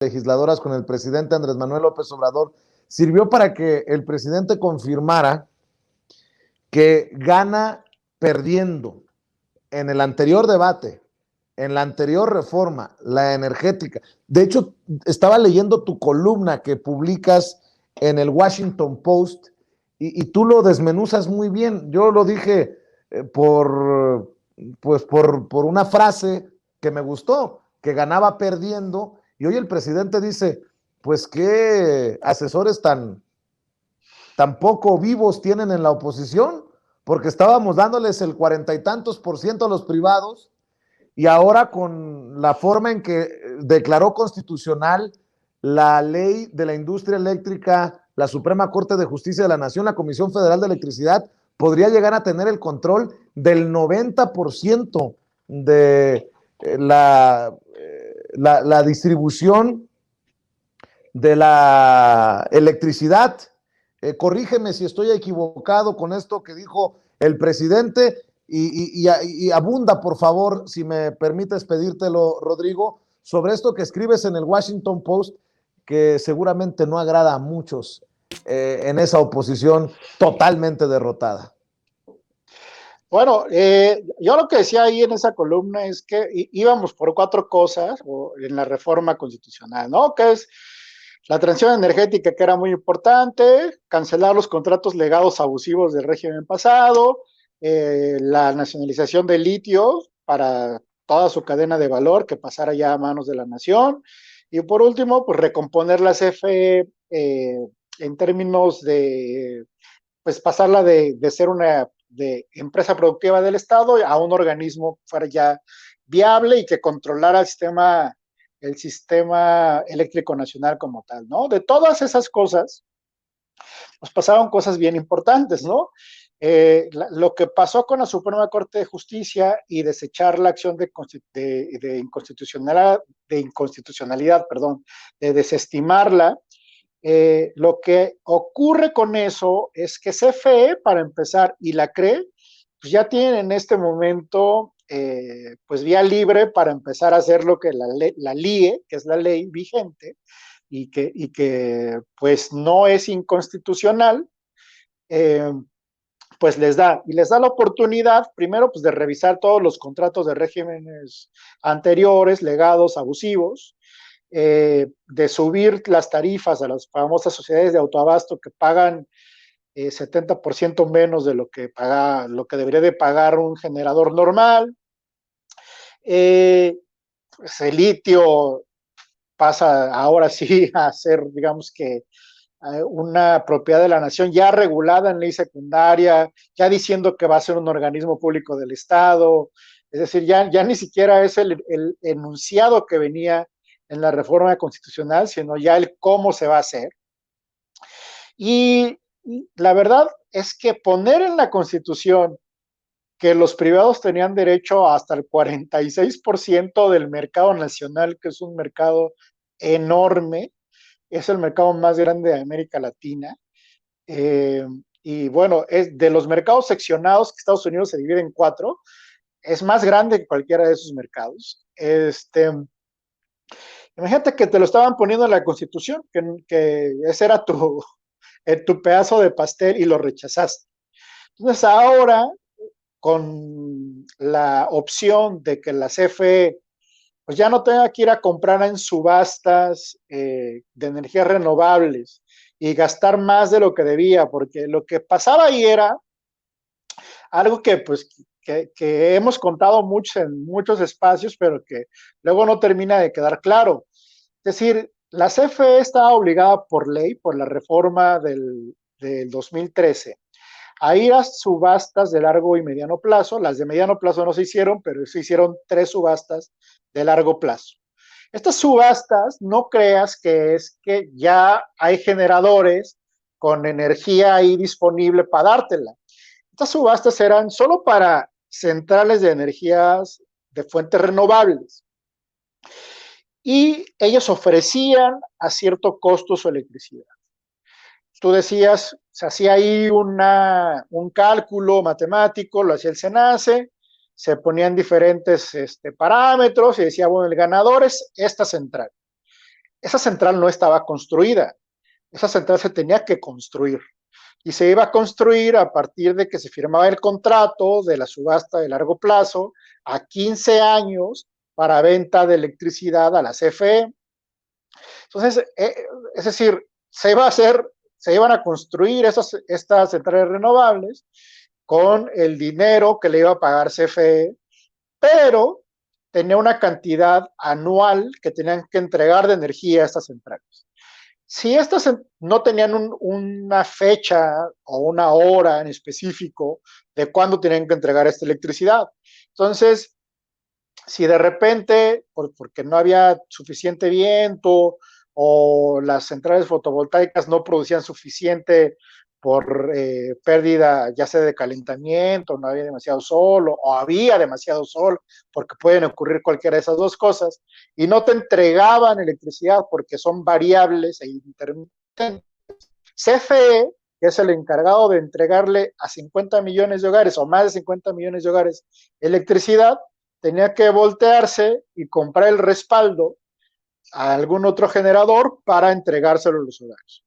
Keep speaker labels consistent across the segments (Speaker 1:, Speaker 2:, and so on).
Speaker 1: legisladoras con el presidente Andrés Manuel López Obrador sirvió para que el presidente confirmara que gana perdiendo en el anterior debate, en la anterior reforma, la energética. De hecho, estaba leyendo tu columna que publicas en el Washington Post y tú lo desmenuzas muy bien. Yo lo dije por una frase que me gustó, que ganaba perdiendo, y hoy el presidente dice, pues qué asesores tan poco vivos tienen en la oposición, porque estábamos dándoles el 40 y tantos% a los privados, y ahora con la forma en que declaró constitucional la ley de la industria eléctrica, la Suprema Corte de Justicia de la Nación, la Comisión Federal de Electricidad, podría llegar a tener el control del 90% de la distribución de la electricidad. Corrígeme si estoy equivocado con esto que dijo el presidente y abunda, por favor, si me permites pedírtelo, Rodrigo, sobre esto que escribes en el Washington Post, que seguramente no agrada a muchos en esa oposición totalmente derrotada.
Speaker 2: Bueno, yo lo que decía ahí en esa columna es que íbamos por cuatro cosas en la reforma constitucional, ¿no? Que es la transición energética, que era muy importante, cancelar los contratos legados abusivos del régimen pasado, la nacionalización del litio para toda su cadena de valor que pasara ya a manos de la nación, y por último, pues recomponer la CFE en términos de, pues pasarla de ser una empresa productiva del Estado a un organismo que fuera ya viable y que controlara el sistema eléctrico nacional como tal, ¿no? De todas esas cosas, pues pasaron cosas bien importantes, ¿no? Lo que pasó con la Suprema Corte de Justicia y desechar la acción de inconstitucionalidad, perdón, de desestimarla, lo que ocurre con eso es que CFE, para empezar, y la CRE, pues ya tienen en este momento pues vía libre para empezar a hacer lo que la LIE, que es la ley vigente, y que pues no es inconstitucional, eh, pues les da la oportunidad, primero, pues de revisar todos los contratos de regímenes anteriores, legados, abusivos, de subir las tarifas a las famosas sociedades de autoabasto que pagan 70% menos de lo que debería de pagar un generador normal. Pues el litio pasa ahora sí a ser, digamos que, una propiedad de la nación ya regulada en ley secundaria, ya diciendo que va a ser un organismo público del Estado, es decir, ya ni siquiera es el enunciado que venía en la reforma constitucional, sino ya el cómo se va a hacer. Y la verdad es que poner en la Constitución que los privados tenían derecho hasta el 46% del mercado nacional, que es un mercado enorme, es el mercado más grande de América Latina. Y bueno, es de los mercados seccionados, que Estados Unidos se divide en cuatro, es más grande que cualquiera de esos mercados. Imagínate que te lo estaban poniendo en la Constitución, que ese era tu pedazo de pastel y lo rechazaste. Entonces ahora, con la opción de que la CFE pues ya no tenga que ir a comprar en subastas de energías renovables y gastar más de lo que debía, porque lo que pasaba ahí era algo que pues que hemos contado mucho en muchos espacios, pero que luego no termina de quedar claro. Es decir, la CFE está obligada por ley, por la reforma del 2013, a ir a subastas de largo y mediano plazo. Las de mediano plazo no se hicieron, pero se hicieron 3 subastas de largo plazo. Estas subastas, no creas que es que ya hay generadores con energía ahí disponible para dártela. Estas subastas eran solo para centrales de energías de fuentes renovables. Y ellos ofrecían a cierto costo su electricidad. Tú decías, se hacía ahí un cálculo matemático, lo hacía el SENACE, se ponían diferentes parámetros y decía, bueno, el ganador es esta central. esa central no estaba construida, esa central se tenía que construir y se iba a construir a partir de que se firmaba el contrato de la subasta de largo plazo a 15 años para venta de electricidad a la CFE. Entonces, es decir, se iban a construir estas centrales renovables con el dinero que le iba a pagar CFE, pero tenía una cantidad anual que tenían que entregar de energía a estas centrales. Si estas no tenían una fecha o una hora en específico de cuándo tenían que entregar esta electricidad, entonces, si de repente, porque no había suficiente viento o las centrales fotovoltaicas no producían suficiente por pérdida ya sea de calentamiento, no había demasiado sol o había demasiado sol, porque pueden ocurrir cualquiera de esas dos cosas, y no te entregaban electricidad porque son variables e intermitentes. CFE, que es el encargado de entregarle a 50 millones de hogares o más de 50 millones de hogares electricidad, tenía que voltearse y comprar el respaldo a algún otro generador para entregárselo a los hogares.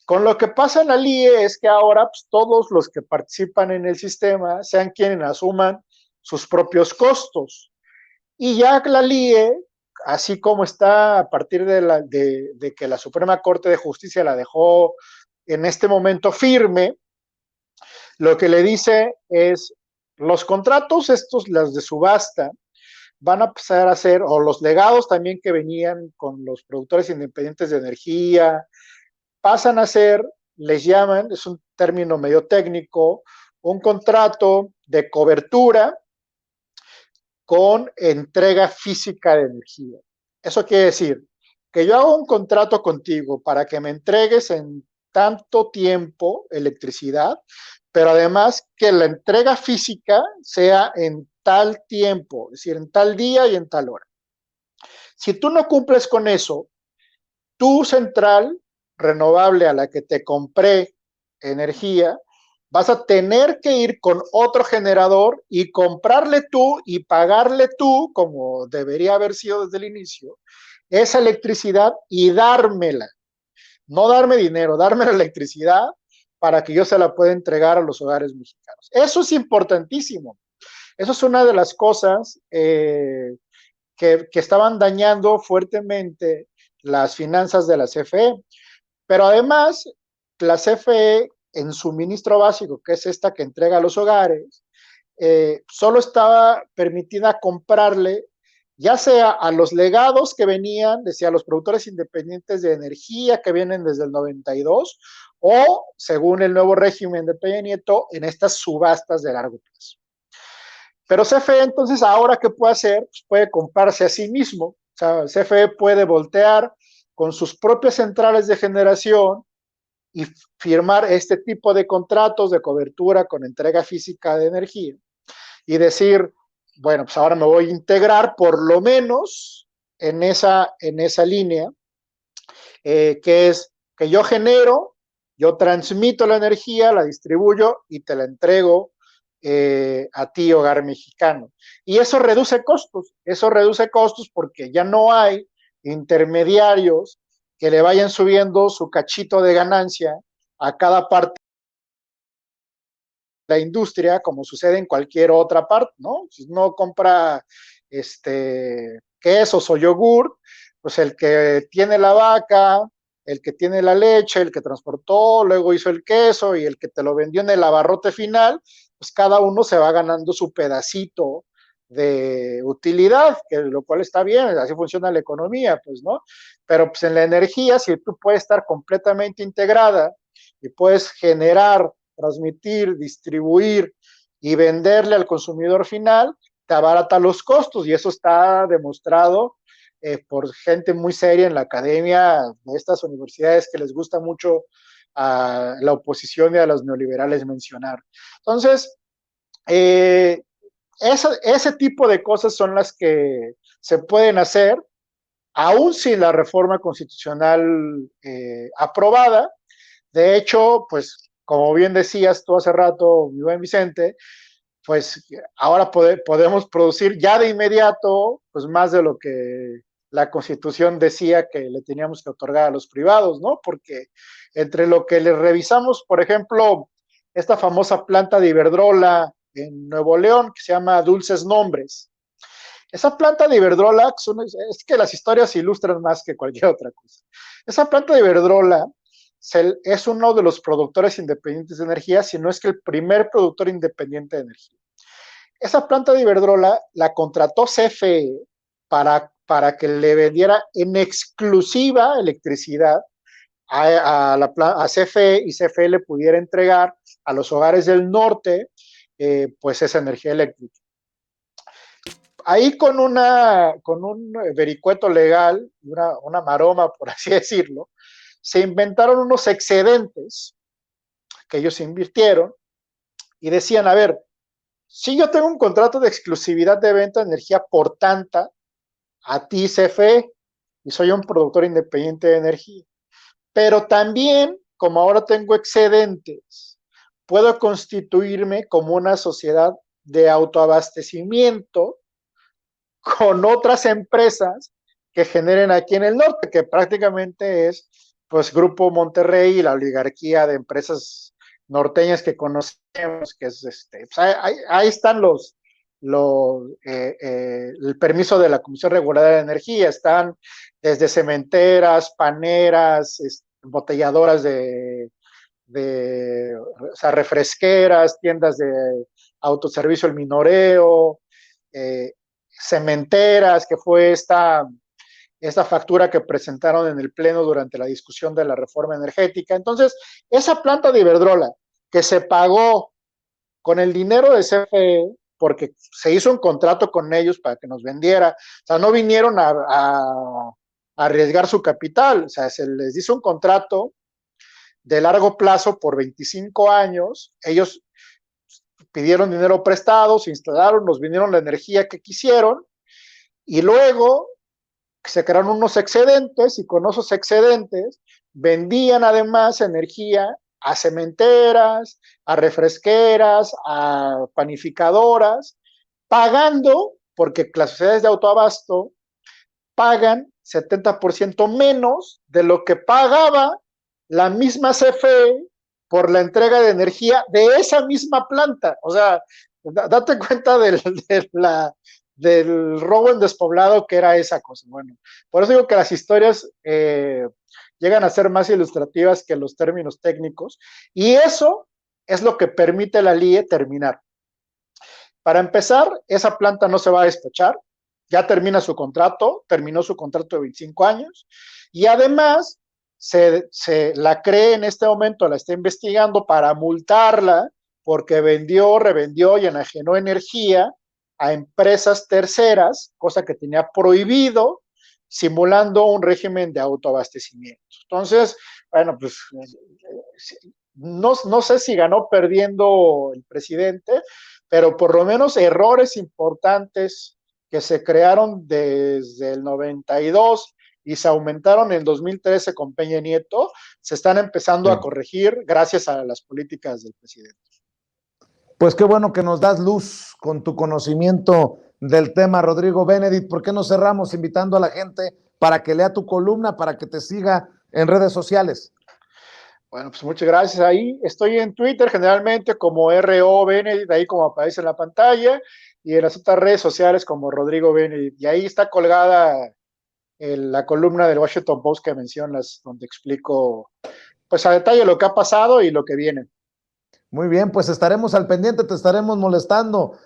Speaker 2: Con lo que pasa en la LIE es que ahora pues, todos los que participan en el sistema sean quienes asuman sus propios costos. Y ya la LIE, así como está a partir de que la Suprema Corte de Justicia la dejó en este momento firme, lo que le dice es, los contratos estos, las de subasta, van a pasar a ser, o los legados también que venían con los productores independientes de energía, pasan a ser, les llaman, es un término medio técnico, un contrato de cobertura con entrega física de energía. Eso quiere decir que yo hago un contrato contigo para que me entregues en tanto tiempo electricidad, pero además que la entrega física sea en tal tiempo, es decir, en tal día y en tal hora. Si tú no cumples con eso, tu central renovable a la que te compré energía, vas a tener que ir con otro generador y comprarle tú y pagarle tú, como debería haber sido desde el inicio, esa electricidad y dármela. No darme dinero, darme la electricidad para que yo se la pueda entregar a los hogares mexicanos. Eso es importantísimo. Eso es una de las cosas que estaban dañando fuertemente las finanzas de la CFE. Pero además, la CFE en suministro básico, que es esta que entrega a los hogares, solo estaba permitida comprarle ya sea a los legados que venían, decía, a los productores independientes de energía que vienen desde el 92, o según el nuevo régimen de Peña Nieto, en estas subastas de largo plazo. Pero CFE entonces ahora ¿qué puede hacer? Pues puede comprarse a sí mismo. O sea, CFE puede voltear con sus propias centrales de generación y firmar este tipo de contratos de cobertura con entrega física de energía y decir, bueno, pues ahora me voy a integrar por lo menos en esa línea, que es que yo genero, yo transmito la energía, la distribuyo y te la entrego a ti, hogar mexicano. Y eso reduce costos porque ya no hay intermediarios que le vayan subiendo su cachito de ganancia a cada parte de la industria, como sucede en cualquier otra parte, ¿no? Si uno compra quesos o yogur, pues el que tiene la vaca, el que tiene la leche, el que transportó, luego hizo el queso y el que te lo vendió en el abarrote final, pues cada uno se va ganando su pedacito de utilidad, que lo cual está bien, así funciona la economía, pues, ¿no? Pero pues en la energía, si tú puedes estar completamente integrada y puedes generar, transmitir, distribuir y venderle al consumidor final, te abarata los costos y eso está demostrado por gente muy seria en la academia de estas universidades que les gusta mucho a la oposición y a los neoliberales mencionar. Entonces, ese tipo de cosas son las que se pueden hacer, aún sin la reforma constitucional aprobada. De hecho, pues, como bien decías tú hace rato, mi buen Vicente, pues ahora podemos producir ya de inmediato, pues más de lo que la Constitución decía que le teníamos que otorgar a los privados, ¿no? Porque entre lo que les revisamos, por ejemplo, esta famosa planta de Iberdrola en Nuevo León, que se llama Dulces Nombres. Esa planta de Iberdrola, es que las historias ilustran más que cualquier otra cosa. Esa planta de Iberdrola es uno de los productores independientes de energía, si no es que el primer productor independiente de energía. Esa planta de Iberdrola la contrató CFE para que le vendiera en exclusiva electricidad a CFE, y CFE le pudiera entregar a los hogares del norte pues esa energía eléctrica. Ahí con un vericueto legal, una maroma, por así decirlo, se inventaron unos excedentes que ellos invirtieron y decían, a ver, si yo tengo un contrato de exclusividad de venta de energía por tanta, a ti CFE, y soy un productor independiente de energía, pero también, como ahora tengo excedentes, puedo constituirme como una sociedad de autoabastecimiento con otras empresas que generen aquí en el norte, que prácticamente es pues Grupo Monterrey y la oligarquía de empresas norteñas que conocemos, que es pues ahí están el permiso de la Comisión Reguladora de Energía, están desde cementeras, paneras, embotelladoras o sea, refresqueras, tiendas de autoservicio, el minoreo, cementeras, que fue esta factura que presentaron en el Pleno durante la discusión de la reforma energética. Entonces, esa planta de Iberdrola que se pagó con el dinero de CFE, porque se hizo un contrato con ellos para que nos vendiera, o sea, no vinieron a arriesgar su capital, o sea, se les hizo un contrato de largo plazo por 25 años, ellos pidieron dinero prestado, se instalaron, nos vinieron la energía que quisieron, y luego se crearon unos excedentes, y con esos excedentes vendían además energía a cementeras, a refresqueras, a panificadoras, pagando, porque las sociedades de autoabasto pagan 70% menos de lo que pagaba la misma CFE por la entrega de energía de esa misma planta. O sea, date cuenta del robo en despoblado que era esa cosa. Bueno, por eso digo que las historias llegan a ser más ilustrativas que los términos técnicos, y eso es lo que permite la LIE terminar. Para empezar, esa planta no se va a despachar, ya terminó su contrato de 25 años, y además la CRE en este momento la está investigando para multarla porque vendió, revendió y enajenó energía a empresas terceras, cosa que tenía prohibido, simulando un régimen de autoabastecimiento. Entonces, bueno, pues no sé si ganó perdiendo el presidente, pero por lo menos errores importantes que se crearon desde el 92 y se aumentaron en 2013 con Peña Nieto, se están empezando a corregir gracias a las políticas del presidente.
Speaker 1: Pues qué bueno que nos das luz con tu conocimiento del tema, Rodrigo Benedict. ¿Por qué no cerramos invitando a la gente para que lea tu columna, para que te siga en redes sociales?
Speaker 2: Bueno, pues muchas gracias. Ahí estoy en Twitter generalmente como RO Benedict, ahí como aparece en la pantalla, y en las otras redes sociales como Rodrigo Benedict. Y ahí está colgada la columna del Washington Post que mencionas, donde explico pues a detalle lo que ha pasado y lo que viene.
Speaker 1: Muy bien, pues estaremos al pendiente, te estaremos molestando,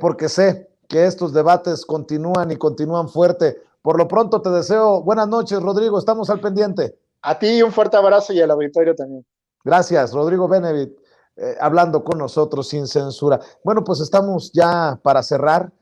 Speaker 1: porque sé que estos debates continúan y continúan fuerte. Por lo pronto te deseo buenas noches, Rodrigo, estamos al pendiente.
Speaker 2: A ti un fuerte abrazo y al auditorio también.
Speaker 1: Gracias, Rodrigo Benedict, hablando con nosotros sin censura. Bueno, pues estamos ya para cerrar.